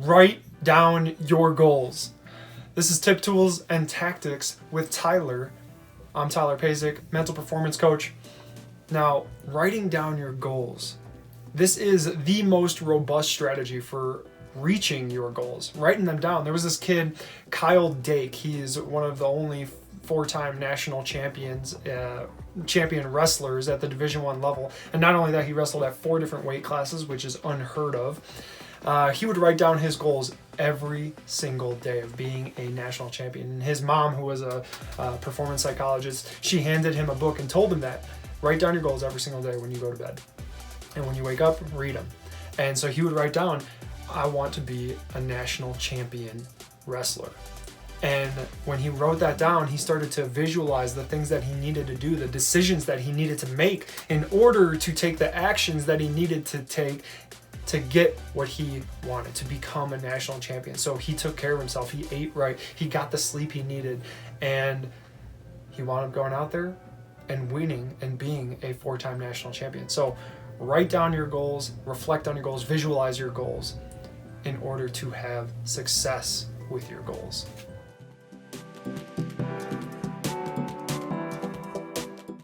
Write down your goals. This is Tip, Tools, and Tactics with Tyler. I'm Tyler Pazik, mental performance coach. Now, writing down your goals. This is the most robust strategy for reaching your goals. Writing them down. There was this kid, Kyle Dake. He's one of the only four-time national champion wrestlers at the Division I level. And not only that, he wrestled at 4 different weight classes, which is unheard of. He would write down his goals every single day of being a national champion. And his mom, who was a performance psychologist, she handed him a book and told him that write down your goals every single day when you go to bed. And when you wake up, read them. And so he would write down, I want to be a national champion wrestler. And when he wrote that down, he started to visualize the things that he needed to do, the decisions that he needed to make in order to take the actions that he needed to take to get what he wanted, to become a national champion. So he took care of himself. He ate right. He got the sleep he needed. And he wound up going out there and winning and being a 4-time national champion. So write down your goals, reflect on your goals, visualize your goals in order to have success with your goals.